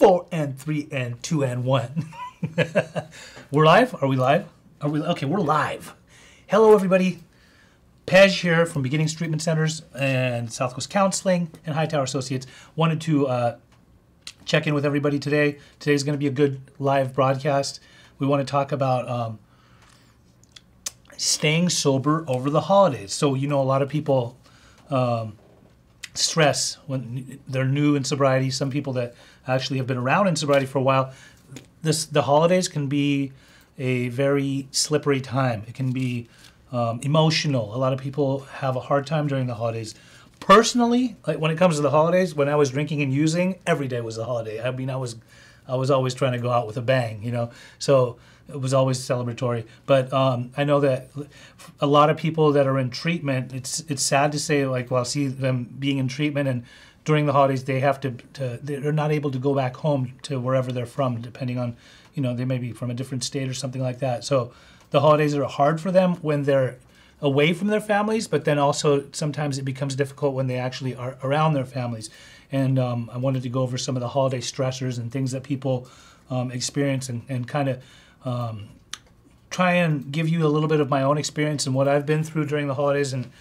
4 and 3 and 2 and 1. We're live? Are we live? Are we okay? We're live. Hello, everybody. Pej here from Beginnings Treatment Centers and Southwest Counseling and Hightower Associates. Wanted to check in with everybody today. Today's going to be a good live broadcast. We want to talk about staying sober over the holidays. So, you know, a lot of people stress when they're new in sobriety. Some people that actually have been around in sobriety for a while. The holidays can be a very slippery time. It can be emotional. A lot of people have a hard time during the holidays. Personally, like when it comes to the holidays, when I was drinking and using, every day was a holiday. I mean, I was always trying to go out with a bang, you know. So it was always celebratory. But I know that a lot of people that are in treatment, it's sad to say, like, well, see them being in treatment and during the holidays, they have they're not able to go back home to wherever they're from, depending on, you know, they may be from a different state or something like that. So the holidays are hard for them when they're away from their families, but then also sometimes it becomes difficult when they actually are around their families. And I wanted to go over some of the holiday stressors and things that people experience and kind of try and give you a little bit of my own experience and what I've been through during the holidays and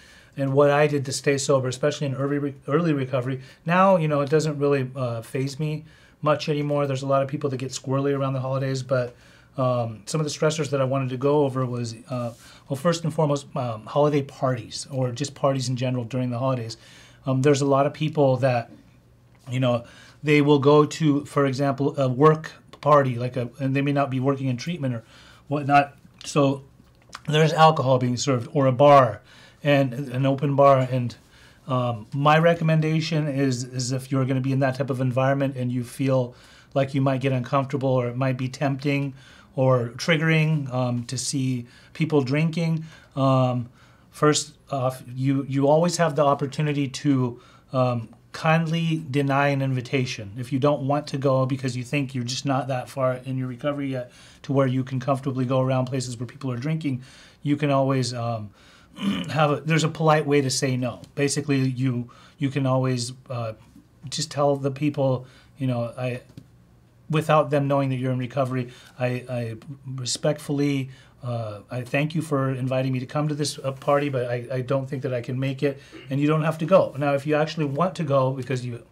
what I did to stay sober, especially in early recovery. Now, you know, it doesn't really faze me much anymore. There's a lot of people that get squirrely around the holidays, but some of the stressors that I wanted to go over was, well, first and foremost, holiday parties or just parties in general during the holidays. There's a lot of people that, you know, they will go to, for example, a work party, and they may not be working in treatment or whatnot. So there's alcohol being served or a bar and an open bar. And my recommendation is if you're going to be in that type of environment and you feel like you might get uncomfortable or it might be tempting or triggering to see people drinking, first off, you always have the opportunity to kindly deny an invitation. If you don't want to go because you think you're just not that far in your recovery yet to where you can comfortably go around places where people are drinking, you can always there's a polite way to say no. Basically, you can always just tell the people, you know, without them knowing that you're in recovery, I respectfully, I thank you for inviting me to come to this party, but I don't think that I can make it, and you don't have to go. Now, if you actually want to go because you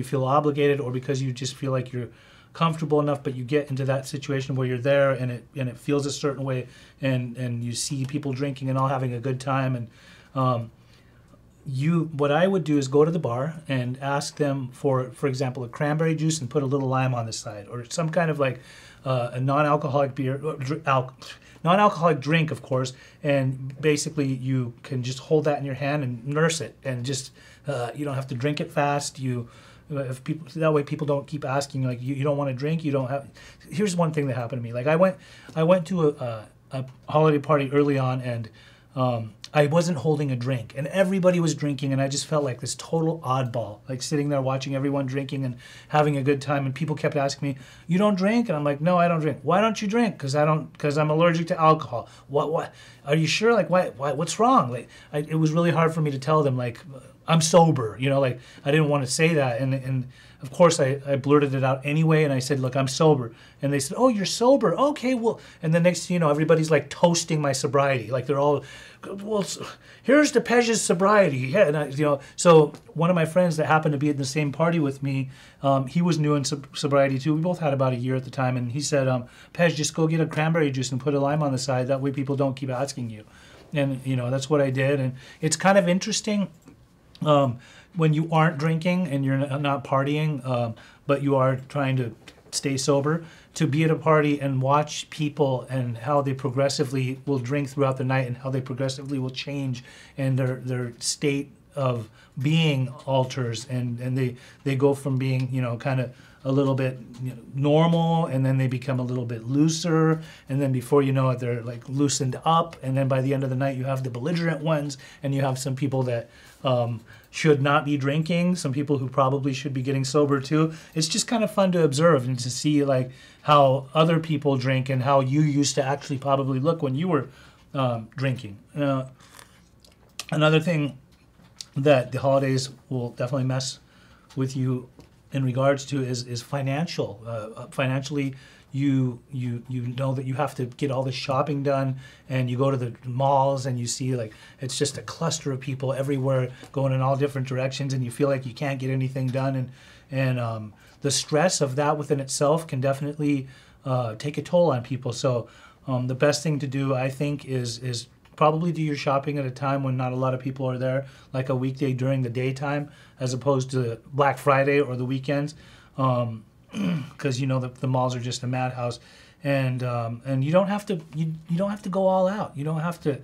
feel obligated or because you just feel like you're comfortable enough, but you get into that situation where you're there and it feels a certain way, and you see people drinking and all having a good time, and what I would do is go to the bar and ask them for example, a cranberry juice and put a little lime on the side, or some kind of like a non-alcoholic beer, non-alcoholic drink, of course, and basically you can just hold that in your hand and nurse it, and just you don't have to drink it fast. If people, that way people don't keep asking, like, you don't want to drink, you don't have. Here's one thing that happened to me. Like I went to a holiday party early on, and I wasn't holding a drink, and everybody was drinking, and I just felt like this total oddball, like sitting there watching everyone drinking and having a good time, and people kept asking me, "You don't drink?" And I'm like, "No, I don't drink." "Why don't you drink?" Because I'm allergic to alcohol." What? Are you sure? Like, why? What's wrong? Like, it was really hard for me to tell them, like, I'm sober, you know, like I didn't want to say that. And of course I blurted it out anyway. And I said, "Look, I'm sober." And they said, "Oh, you're sober. Okay, well," and the next thing you know, everybody's like toasting my sobriety. Like they're all, "Well, here's to Pej's sobriety." Yeah. And you know, so one of my friends that happened to be at the same party with me, he was new in sobriety too. We both had about a year at the time. And he said, "Pej, just go get a cranberry juice and put a lime on the side. That way people don't keep asking you." And, you know, that's what I did. And it's kind of interesting when you aren't drinking and you're not partying, but you are trying to stay sober, to be at a party and watch people and how they progressively will drink throughout the night and how they progressively will change, and their state of being alters, and they go from being, you know, kind of a little bit, you know, normal, and then they become a little bit looser, and then before you know it, they're like loosened up, and then by the end of the night you have the belligerent ones, and you have some people that should not be drinking, some people who probably should be getting sober too. It's just kind of fun to observe and to see like how other people drink and how you used to actually probably look when you were drinking. Another thing that the holidays will definitely mess with you in regards to is financial. Financially, you know that you have to get all the shopping done, and you go to the malls and you see like it's just a cluster of people everywhere going in all different directions, and you feel like you can't get anything done, and the stress of that within itself can definitely take a toll on people. So the best thing to do, I think, is probably do your shopping at a time when not a lot of people are there, like a weekday during the daytime, as opposed to Black Friday or the weekends, because you know the malls are just a madhouse, and you don't have to you don't have to go all out. You don't have to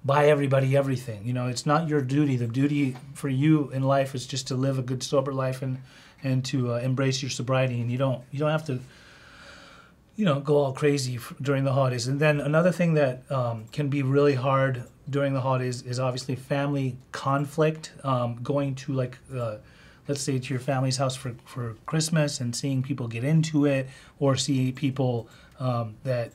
buy everybody everything. You know, it's not your duty. The duty for you in life is just to live a good sober life and to embrace your sobriety, and you don't have to go all crazy during the holidays. And then another thing that can be really hard during the holidays is obviously family conflict. Going to let's say to your family's house for Christmas and seeing people get into it, or see people that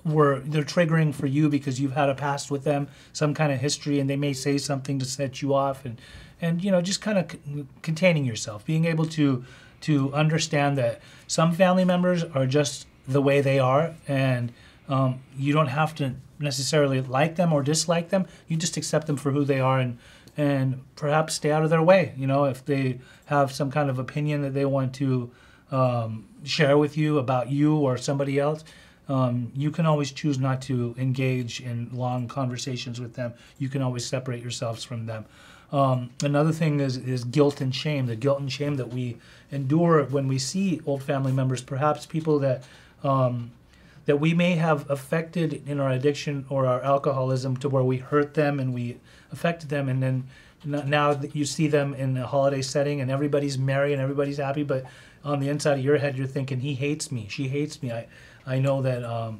they're triggering for you because you've had a past with them, some kind of history, and they may say something to set you off, and just kind of containing yourself, being able to understand that some family members are just the way they are, and you don't have to necessarily like them or dislike them. You just accept them for who they are, and perhaps stay out of their way. If they have some kind of opinion that they want to share with you about you or somebody else, you can always choose not to engage in long conversations with them. You can always separate yourselves from them. Another thing is guilt and shame. The guilt and shame that we endure when we see old family members, perhaps people that we may have affected in our addiction or our alcoholism, to where we hurt them and we affected them, and then now that you see them in a holiday setting and everybody's merry and everybody's happy, but on the inside of your head you're thinking, he hates me, she hates me. I know that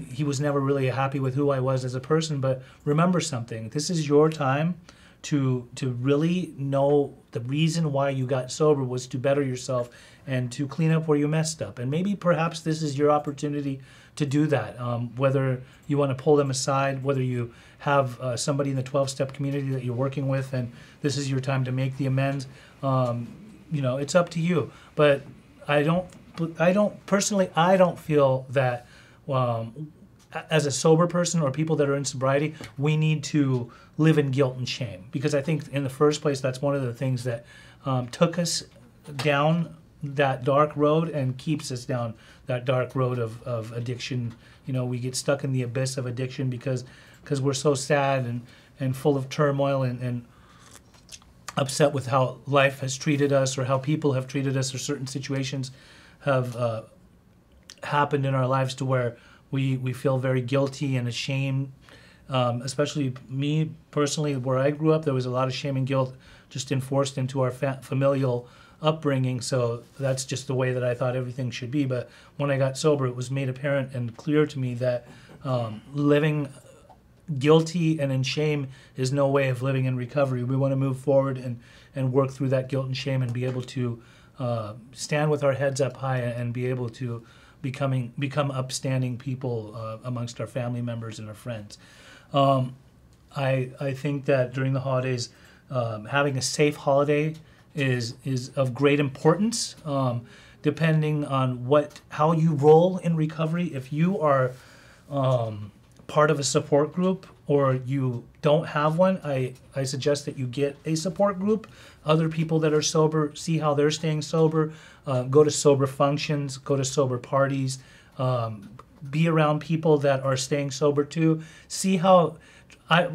he was never really happy with who I was as a person. But remember something, this is your time to really know the reason why you got sober was to better yourself and to clean up where you messed up. And maybe perhaps this is your opportunity to do that, whether you want to pull them aside, whether you have somebody in the 12-step community that you're working with, and this is your time to make the amends. It's up to you. But I don't feel that as a sober person or people that are in sobriety, we need to live in guilt and shame, because I think in the first place that's one of the things that took us down that dark road and keeps us down that dark road of addiction. We get stuck in the abyss of addiction because we're so sad and full of turmoil and upset with how life has treated us, or how people have treated us, or certain situations have happened in our lives to where we feel very guilty and ashamed. Especially me personally, where I grew up, there was a lot of shame and guilt just enforced into our familial upbringing. So that's just the way that I thought everything should be. But when I got sober, it was made apparent and clear to me that living guilty and in shame is no way of living in recovery. We want to move forward and work through that guilt and shame and be able to stand with our heads up high and be able to become upstanding people amongst our family members and our friends. I think that during the holidays, having a safe holiday is of great importance. Depending on how you roll in recovery, if you are part of a support group or you don't have one, I suggest that you get a support group. Other people that are sober, see how they're staying sober, go to sober functions, go to sober parties, be around people that are staying sober too. See how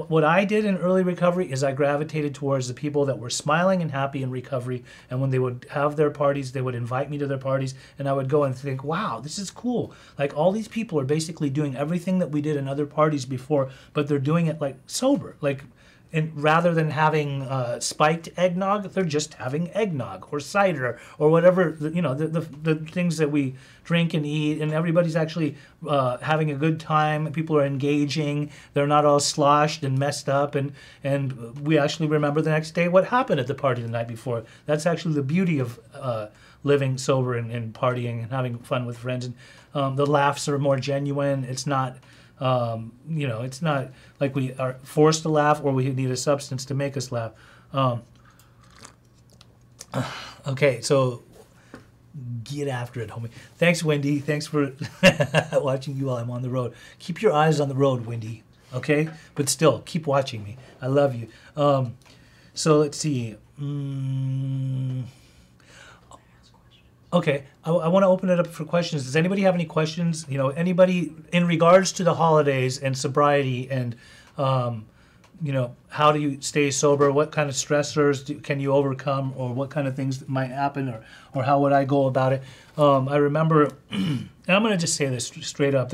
what I did in early recovery is I gravitated towards the people that were smiling and happy in recovery, and when they would have their parties, they would invite me to their parties, and I would go and think, wow, this is cool. Like, all these people are basically doing everything that we did in other parties before, but they're doing it like sober. And rather than having spiked eggnog, they're just having eggnog or cider or whatever, the things that we drink and eat, and everybody's actually having a good time. People are engaging. They're not all sloshed and messed up, and we actually remember the next day what happened at the party the night before. That's actually the beauty of living sober and partying and having fun with friends. And the laughs are more genuine. It's not... it's not like we are forced to laugh or we need a substance to make us laugh. Okay, so get after it, homie. Thanks, Wendy. Thanks for watching you while I'm on the road. Keep your eyes on the road, Wendy. Okay, but still, keep watching me. I love you. So let's see. Okay, I want to open it up for questions. Does anybody have any questions? You know, anybody in regards to the holidays and sobriety and, you know, how do you stay sober? What kind of stressors can you overcome, or what kind of things might happen, or how would I go about it? I remember, and I'm going to just say this straight up.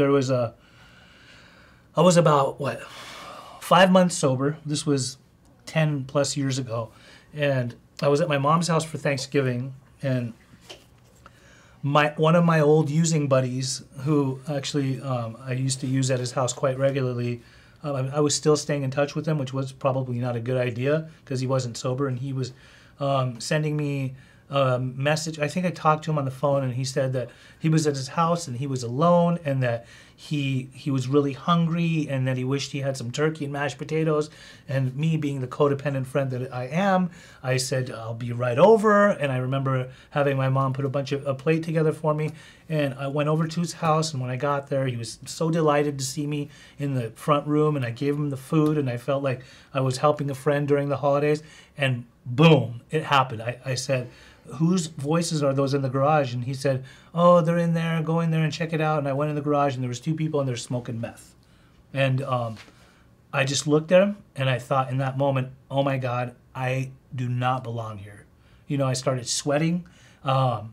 I was about, 5 months sober. This was 10 plus years ago. And I was at my mom's house for Thanksgiving, and one of my old using buddies, who actually I used to use at his house quite regularly, I was still staying in touch with him, which was probably not a good idea because he wasn't sober, and he was sending me a message. I think I talked to him on the phone, and he said that he was at his house and he was alone, and that he was really hungry, and that he wished he had some turkey and mashed potatoes. And me, being the codependent friend that I am, I said, I'll be right over. And I remember having my mom put a plate together for me, and I went over to his house. And when I got there, he was so delighted to see me in the front room, and I gave him the food, and I felt like I was helping a friend during the holidays. And boom, it happened. I said, whose voices are those in the garage? And he said, oh, they're in there, go in there and check it out. And I went in the garage, and there was 2 people in there smoking meth. And I just looked at him, and I thought in that moment, oh my God, I do not belong here. You know, I started sweating. A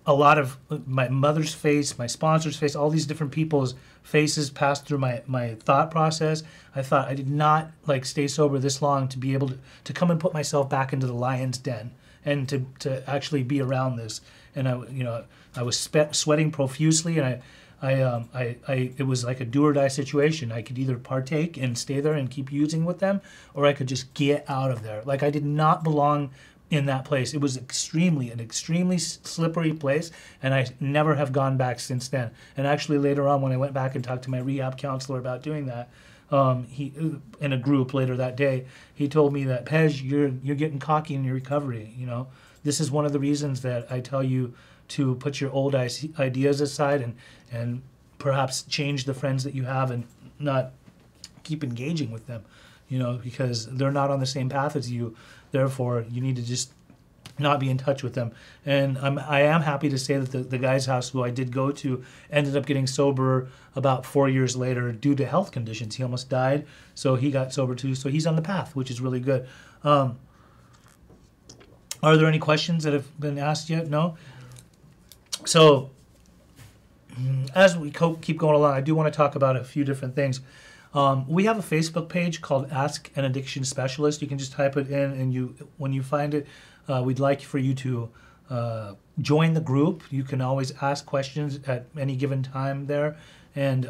lot of my mother's face, my sponsor's face, all these different people's faces passed through my thought process. I thought I did not stay sober this long to be able to come and put myself back into the lion's den, and to actually be around this. And I was sweating profusely, and it was like a do or die situation. I could either partake and stay there and keep using with them, or I could just get out of there. Like, I did not belong in that place. It was an extremely slippery place, and I never have gone back since then. And actually later on, when I went back and talked to my rehab counselor about doing that, he, in a group later that day, he told me that, Pej, you're getting cocky in your recovery. You know, this is one of the reasons that I tell you to put your old ideas aside and perhaps change the friends that you have and not keep engaging with them, you know, because they're not on the same path as you. Therefore, you need to just not be in touch with them. And I am happy to say that the guy's house who I did go to ended up getting sober about 4 years later due to health conditions. He almost died, so he got sober too. So he's on the path, which is really good. Are there any questions that have been asked yet? No? So as we keep going along, I do want to talk about a few different things. We have a Facebook page called Ask an Addiction Specialist. You can just type it in, and when you find it, we'd like for you to join the group. You can always ask questions at any given time there. And,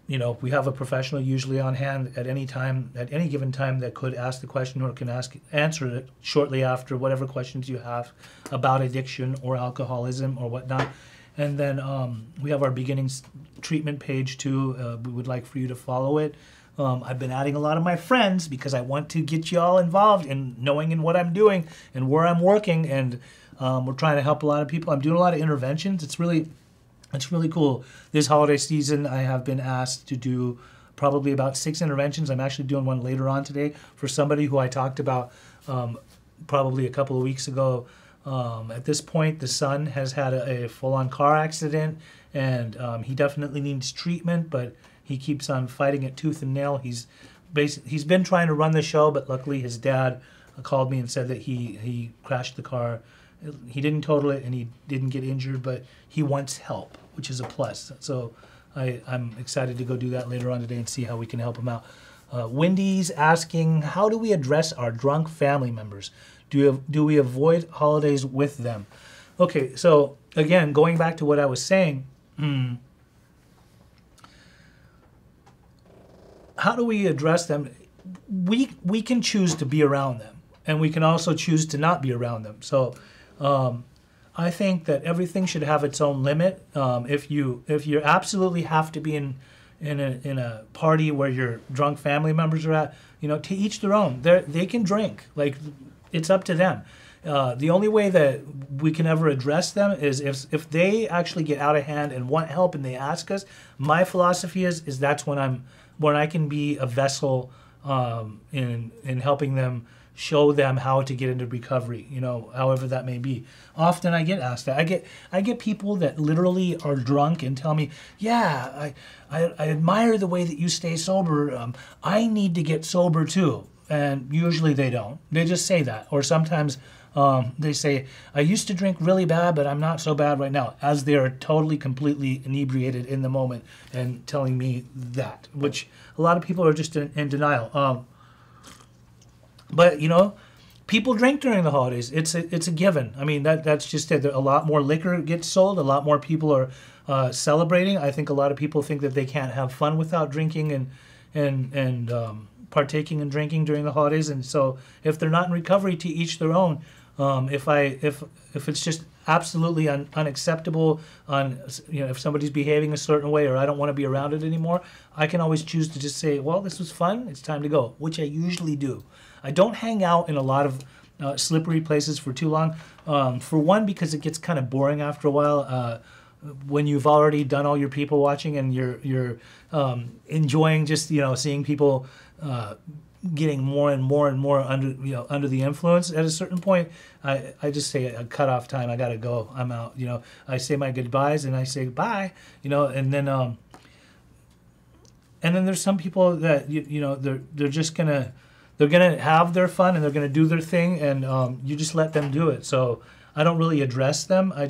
you know, we have a professional usually on hand at any given time that could ask the question or can answer it shortly after whatever questions you have about addiction or alcoholism or whatnot. And then we have our beginnings treatment page too. We would like for you to follow it. I've been adding a lot of my friends because I want to get you all involved in knowing in what I'm doing and where I'm working. And we're trying to help a lot of people. I'm doing a lot of interventions. It's really cool. This holiday season, I have been asked to do probably about 6 interventions. I'm actually doing one later on today for somebody who I talked about probably a couple of weeks ago. At this point, the son has had a full-on car accident, and he definitely needs treatment, but he keeps on fighting it tooth and nail. He's been trying to run the show, but luckily his dad called me and said that he crashed the car. He didn't total it, and he didn't get injured, but he wants help, which is a plus. So I'm excited to go do that later on today and see how we can help him out. Wendy's asking, how do we address our drunk family members? Do we avoid holidays with them? Okay, so again, going back to what I was saying, how do we address them? We can choose to be around them, and we can also choose to not be around them. So I think that everything should have its own limit. If you absolutely have to be in a party where your drunk family members are at, you know, to each their own. They can drink. Like, it's up to them. The only way that we can ever address them is if they actually get out of hand and want help and they ask us. My philosophy is that's when I can be a vessel in helping them, show them how to get into recovery, however that may be. Often I get asked that. I get people that literally are drunk and tell me, yeah, I admire the way that you stay sober. I need to get sober too. And usually they don't. They just say that. Or sometimes they say, I used to drink really bad, but I'm not so bad right now, as they are totally, completely inebriated in the moment and telling me that, which a lot of people are just in denial. But people drink during the holidays. It's a given. I mean, that's just it. A lot more liquor gets sold. A lot more people are celebrating. I think a lot of people think that they can't have fun without drinking and partaking in drinking during the holidays. And so, if they're not in recovery, to each their own. If it's just absolutely unacceptable if somebody's behaving a certain way, or I don't want to be around it anymore, I can always choose to just say, well, this was fun, it's time to go, which I usually do. I don't hang out in a lot of slippery places for too long. For one, because it gets kind of boring after a while. When you've already done all your people watching and you're enjoying just seeing people getting more and more and more under the influence, at a certain point, I just say a cutoff time. I gotta go. I'm out. I say my goodbyes and I say bye. And then there's some people that they're just gonna have their fun and they're gonna do their thing, and you just let them do it. So I don't really address them. I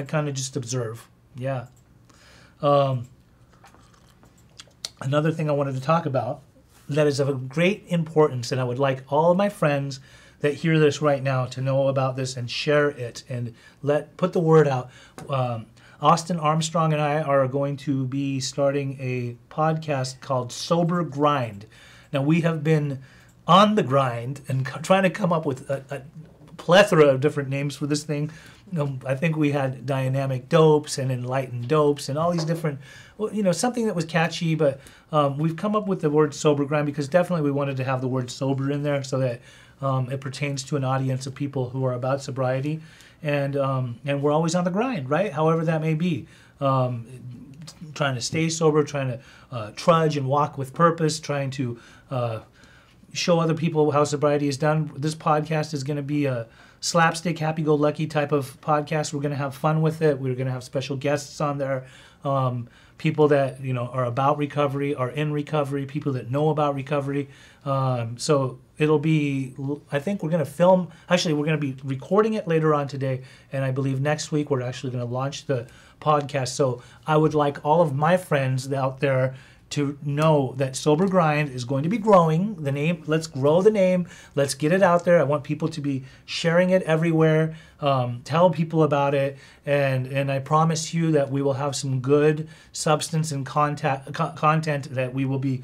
kind of just observe. Yeah. Another thing I wanted to talk about that is of great importance, and I would like all of my friends that hear this right now to know about this and share it and put the word out. Austin Armstrong and I are going to be starting a podcast called Sober Grind. Now, we have been on the grind and trying to come up with a plethora of different names for this thing. I think we had dynamic dopes and enlightened dopes and all these different, something that was catchy, but we've come up with the word sober grind because definitely we wanted to have the word sober in there so that it pertains to an audience of people who are about sobriety, and we're always on the grind, right? However that may be. Trying to stay sober, trying to trudge and walk with purpose, trying to show other people how sobriety is done. This podcast is going to be a slapstick, happy-go-lucky type of podcast. We're going to have fun with it. We're going to have special guests on there, people that are about recovery, are in recovery, people that know about recovery. So it'll be, I think we're going to film. Actually, we're going to be recording it later on today, and I believe next week we're actually going to launch the podcast. So I would like all of my friends out there to know that Sober Grind is going to be growing. The name, let's grow the name. Let's get it out there. I want people to be sharing it everywhere. Tell people about it. And I promise you that we will have some good substance and content that we will be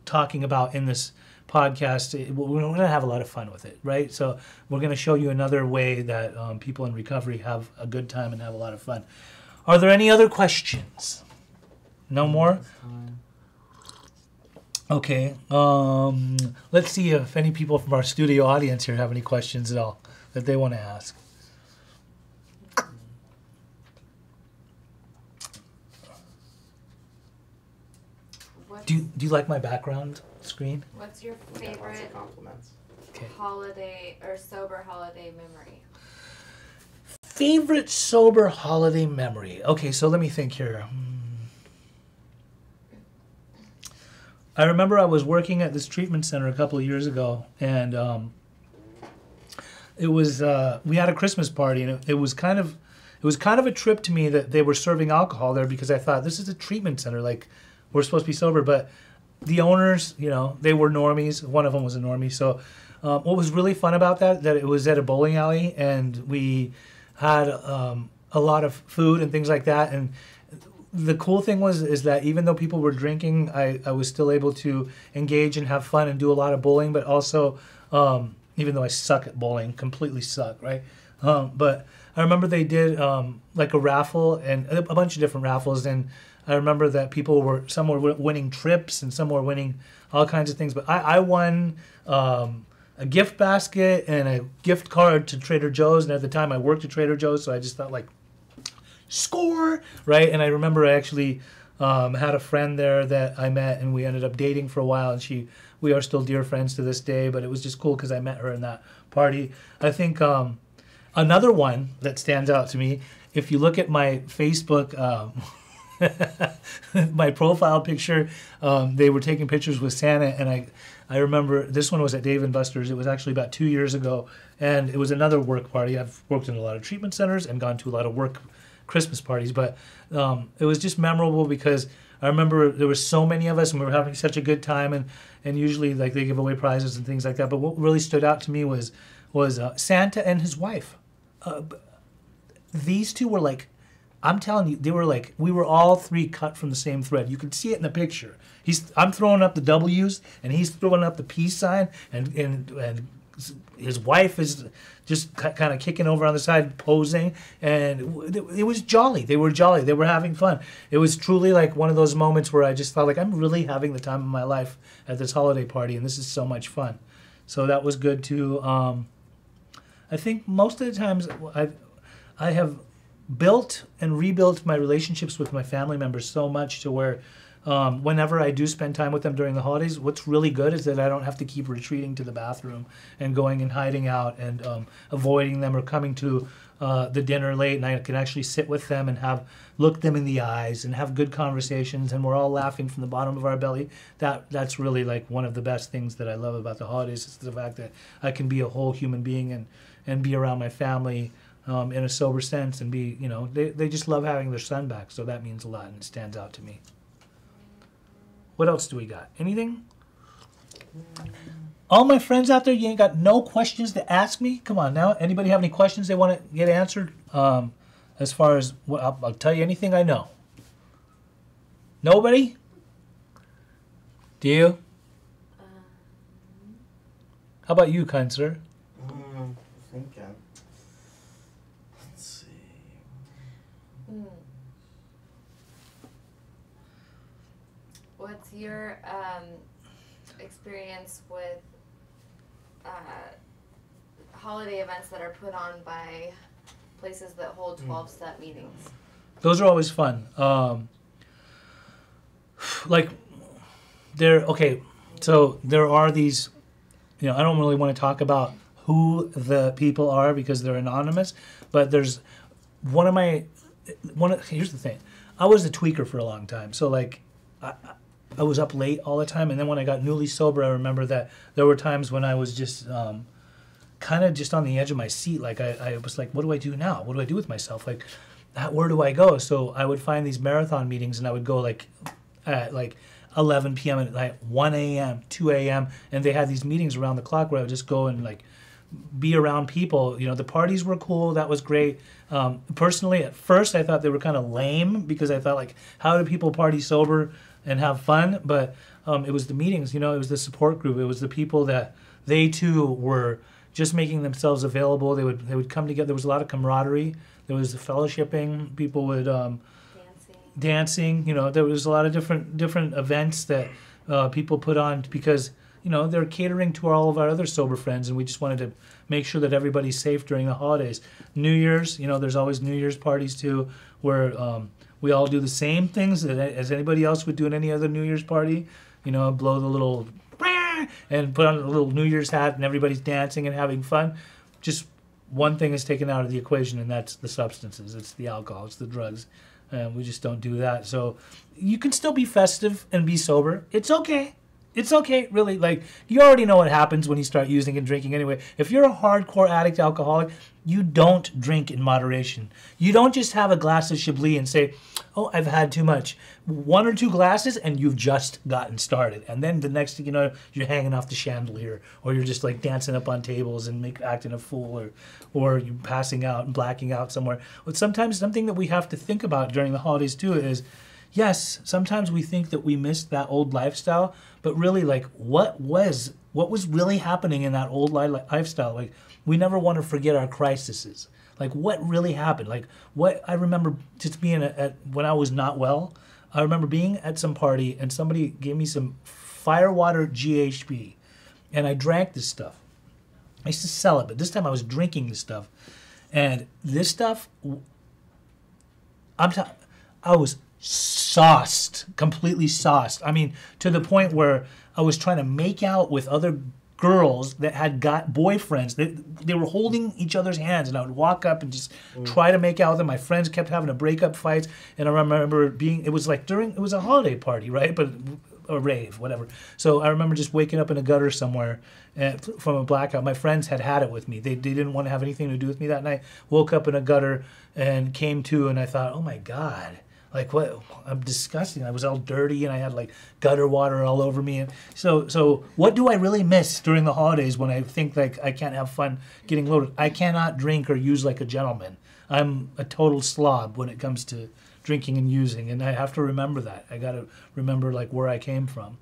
talking about in this podcast. We're going to have a lot of fun with it, right? So we're going to show you another way that people in recovery have a good time and have a lot of fun. Are there any other questions? No more? Okay. Let's see if any people from our studio audience here have any questions at all that they want to ask. Do you like my background screen? What's your favorite holiday or sober holiday memory? Favorite sober holiday memory. Okay, so let me think here. I remember I was working at this treatment center a couple of years ago, and it was we had a Christmas party, and it was kind of a trip to me that they were serving alcohol there, because I thought, this is a treatment center, like we're supposed to be sober, but the owners, they were normies. One of them was a normie. So what was really fun about that it was at a bowling alley, and we had a lot of food and things like that, and the cool thing is that even though people were drinking, I was still able to engage and have fun and do a lot of bowling, but also, even though I suck at bowling, completely suck, right? But I remember they did like a raffle and a bunch of different raffles, and I remember that some were winning trips and some were winning all kinds of things, but I won a a gift basket and a gift card to Trader Joe's. And at the time I worked at Trader Joe's, so I just thought like, score, right? And I remember I actually had a friend there that I met, and we ended up dating for a while, and we are still dear friends to this day, but it was just cool because I met her in that party. I think another one that stands out to me, if you look at my Facebook, my profile picture, they were taking pictures with Santa, and I remember this one was at Dave & Buster's. It was actually about 2 years ago, and it was another work party. I've worked in a lot of treatment centers and gone to a lot of work Christmas parties, but it was just memorable because I remember there were so many of us and we were having such a good time, and usually like they give away prizes and things like that. But what really stood out to me was Santa and his wife. These two were like, I'm telling you, they were like, we were all three cut from the same thread. You could see it in the picture. I'm throwing up the W's and he's throwing up the peace sign, and his wife is just kind of kicking over on the side, posing, and it was jolly. They were jolly. They were having fun. It was truly like one of those moments where I just felt like I'm really having the time of my life at this holiday party, and this is so much fun. So that was good too. I think most of the times I have built and rebuilt my relationships with my family members so much to where whenever I do spend time with them during the holidays, what's really good is that I don't have to keep retreating to the bathroom and going and hiding out and avoiding them or coming to the dinner late, and I can actually sit with them and look them in the eyes and have good conversations, and we're all laughing from the bottom of our belly. That's really like one of the best things that I love about the holidays, is the fact that I can be a whole human being and be around my family in a sober sense, and be, they just love having their son back, so that means a lot and it stands out to me. What else do we got? Anything? All my friends out there, you ain't got no questions to ask me? Come on now. Anybody have any questions they want to get answered? As far as, I'll tell you anything I know. Nobody? Do you? How about you, kind sir? Thinking. Let's see. What's your experience with holiday events that are put on by places that hold 12-step meetings? Those are always fun. So there are these, I don't really want to talk about who the people are because they're anonymous, but there's here's the thing. I was a tweaker for a long time. So I was up late all the time, and then when I got newly sober, I remember that there were times when I was just kind of just on the edge of my seat. Like I was like, what do I do now? What do I do with myself? Like, where do I go? So I would find these marathon meetings, and I would go at 11 p.m. and 1 a.m., 2 a.m., and they had these meetings around the clock where I would just go and be around people. The parties were cool. That was great. Personally, at first, I thought they were kind of lame because I thought, how do people party sober and have fun? But it was the meetings, it was the support group. It was the people that they too were just making themselves available. They would come together. There was a lot of camaraderie. There was the fellowshipping. People would dancing. There was a lot of different events that people put on because they're catering to all of our other sober friends, and we just wanted to make sure that everybody's safe during the holidays. New Year's, there's always New Year's parties too, where we all do the same things as anybody else would do in any other New Year's party. Blow the little and put on a little New Year's hat, and everybody's dancing and having fun. Just one thing is taken out of the equation, and that's the substances. It's the alcohol. It's the drugs. We just don't do that. So you can still be festive and be sober. It's okay. It's okay, really. You already know what happens when you start using and drinking anyway. If you're a hardcore addict alcoholic, you don't drink in moderation. You don't just have a glass of Chablis and say, oh, I've had too much. 1 or 2 glasses and you've just gotten started. And then the next thing you know, you're hanging off the chandelier, or you're just dancing up on tables and acting a fool, or you're passing out and blacking out somewhere. But sometimes something that we have to think about during the holidays too is, yes, sometimes we think that we missed that old lifestyle, but really, what was really happening in that old lifestyle? We never want to forget our crises. What really happened? What I remember just being when I was not well, I remember being at some party and somebody gave me some Firewater GHB, and I drank this stuff. I used to sell it, but this time I was drinking this stuff. And this stuff, I was sauced, completely sauced. I mean, to the point where I was trying to make out with other girls that had got boyfriends. They were holding each other's hands, and I would walk up and just try to make out with them. My friends kept having to break up fights, and I remember it was like it was a holiday party, right? But a rave, whatever. So I remember just waking up in a gutter somewhere from a blackout. My friends had it with me. They didn't want to have anything to do with me that night. Woke up in a gutter and came to, and I thought, oh my God. Like, what? I'm disgusting. I was all dirty, and I had like gutter water all over me. And so what do I really miss during the holidays when I think like I can't have fun getting loaded? I cannot drink or use like a gentleman. I'm a total slob when it comes to drinking and using, and I have to remember that. I got to remember like where I came from.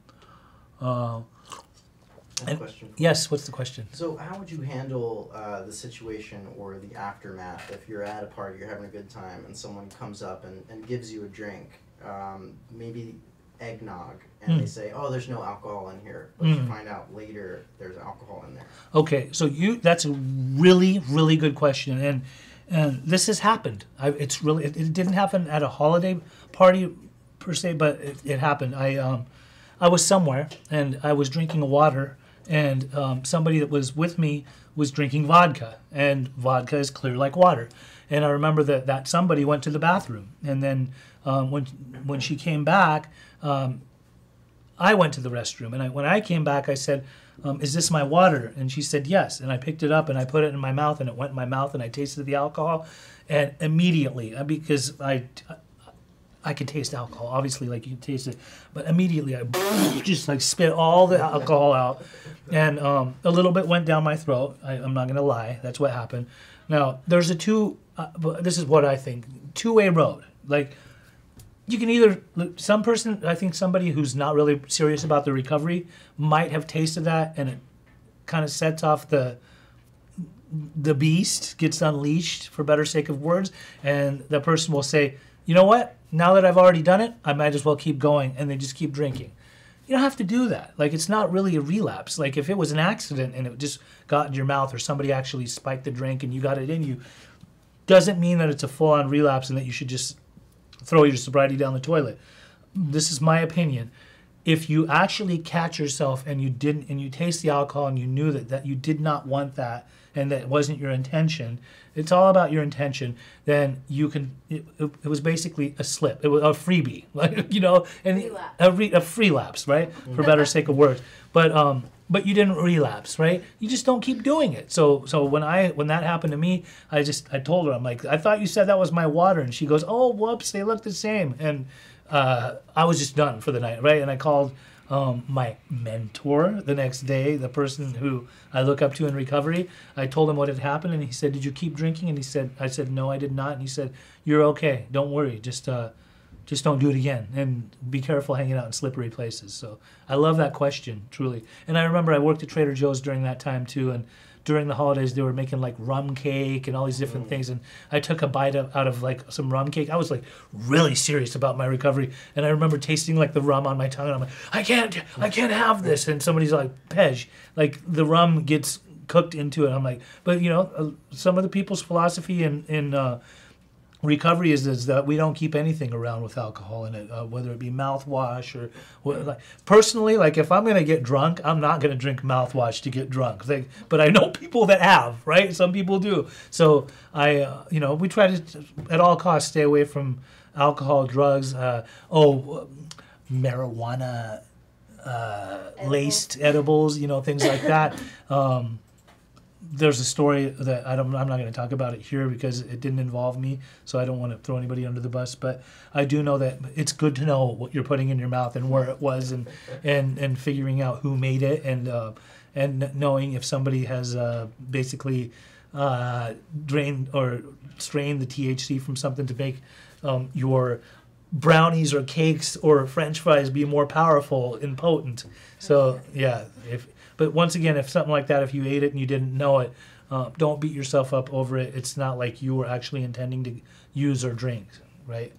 Question. Yes, what's the question? So how would you handle the situation or the aftermath if you're at a party, you're having a good time, and someone comes up and gives you a drink, maybe eggnog, and they say, oh, there's no alcohol in here, but you find out later there's alcohol in there. Okay, so that's a really, really good question, and this has happened. It didn't happen at a holiday party per se, but it happened. I was somewhere, and I was drinking water, and somebody that was with me was drinking vodka, and vodka is clear like water. And I remember that somebody went to the bathroom, and then when she came back, I went to the restroom, and when I came back, I said, is this my water? And she said yes, and I picked it up, and I put it in my mouth, and it went in my mouth, and I tasted the alcohol, and immediately, because I could taste alcohol, obviously, like you can taste it, but immediately I just like spit all the alcohol out, and a little bit went down my throat. I'm not gonna lie, that's what happened. Now there's this is what I think, two-way road. Like you can either I think somebody who's not really serious about the recovery might have tasted that, and it kind of sets off the beast, gets unleashed, for better sake of words, and the person will say, you know what? Now that I've already done it, I might as well keep going, and they just keep drinking. You don't have to do that. Like, it's not really a relapse. Like, if it was an accident and it just got in your mouth, or somebody actually spiked the drink and you got it in you, doesn't mean that it's a full-on relapse and that you should just throw your sobriety down the toilet. This is my opinion. If you actually catch yourself and you taste the alcohol and you knew that you did not want that and that wasn't your intention, it's all about your intention, then you can, it was basically a slip. It was a freebie, like, you know, and a free lapse, right? For better sake of words. But you didn't relapse, right? You just don't keep doing it. So when that happened to me, I told her, I'm like, I thought you said that was my water. And she goes, oh, whoops, they look the same. And I was just done for the night, right? And I called my mentor the next day, the person who I look up to in recovery. I told him what had happened, and he said, did you keep drinking? And I said, no, I did not. And he said, you're okay. Don't worry. Just don't do it again, and be careful hanging out in slippery places. So I love that question, truly. And I remember I worked at Trader Joe's during that time too, and during the holidays they were making like rum cake and all these different things, and I took a bite out of like some rum cake. I was like really serious about my recovery, and I remember tasting like the rum on my tongue, and I'm like, I can't have this. And somebody's like, Pej, like the rum gets cooked into it. I'm like, but you know, some of the people's philosophy in recovery is that we don't keep anything around with alcohol in it, whether it be mouthwash or like. Personally, like if I'm gonna get drunk, I'm not gonna drink mouthwash to get drunk. But I know people that have, right? Some people do. So we try to at all costs stay away from alcohol, drugs, marijuana, laced edibles, things like that. There's a story that I'm not going to talk about it here because it didn't involve me, so I don't want to throw anybody under the bus. But I do know that it's good to know what you're putting in your mouth and where it was, and figuring out who made it, and knowing if somebody has basically drained or strained the THC from something to make your brownies or cakes or French fries be more powerful and potent. So yeah, But once again, if something like that, if you ate it and you didn't know it, don't beat yourself up over it. It's not like you were actually intending to use or drink, right?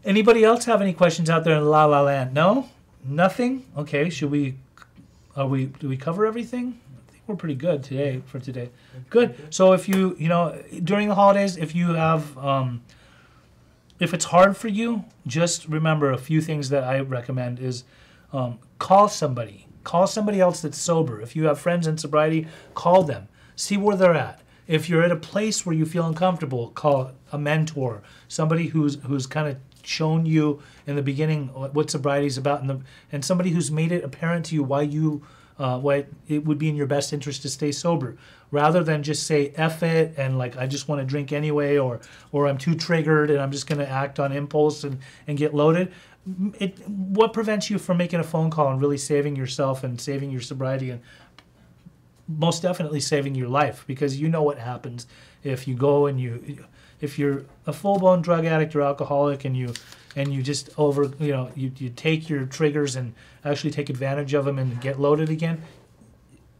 Anybody else have any questions out there in La La Land? No? Nothing? Okay, do we cover everything? I think we're pretty good today for today. Good. So if you during the holidays, if you have if it's hard for you, just remember a few things that I recommend is call somebody. Call somebody else that's sober. If you have friends in sobriety, call them. See where they're at. If you're at a place where you feel uncomfortable, call a mentor, somebody who's kind of shown you in the beginning what sobriety is about, and somebody who's made it apparent to you why it would be in your best interest to stay sober, rather than just say F it and like I just want to drink anyway, or I'm too triggered and I'm just going to act on impulse and get loaded. What prevents you from making a phone call and really saving yourself and saving your sobriety, and most definitely saving your life? Because you know what happens if you go and if you're a full-blown drug addict or alcoholic and you just you take your triggers and actually take advantage of them and get loaded again,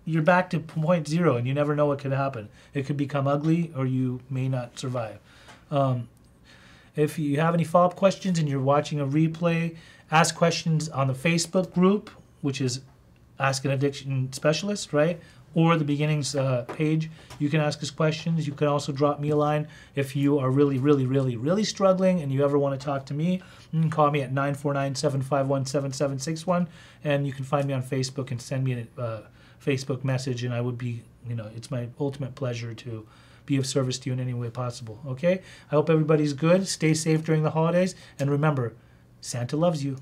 you're back to point zero and you never know what could happen. It could become ugly or you may not survive. If you have any follow-up questions and you're watching a replay, ask questions on the Facebook group, which is Ask an Addiction Specialist, right? Or the Beginnings page. You can ask us questions. You can also drop me a line if you are really, really, really, really struggling and you ever want to talk to me. You can call me at 949-751-7761, and you can find me on Facebook and send me a Facebook message, and I would be, it's my ultimate pleasure to be of service to you in any way possible, okay? I hope everybody's good. Stay safe during the holidays, and remember, Santa loves you.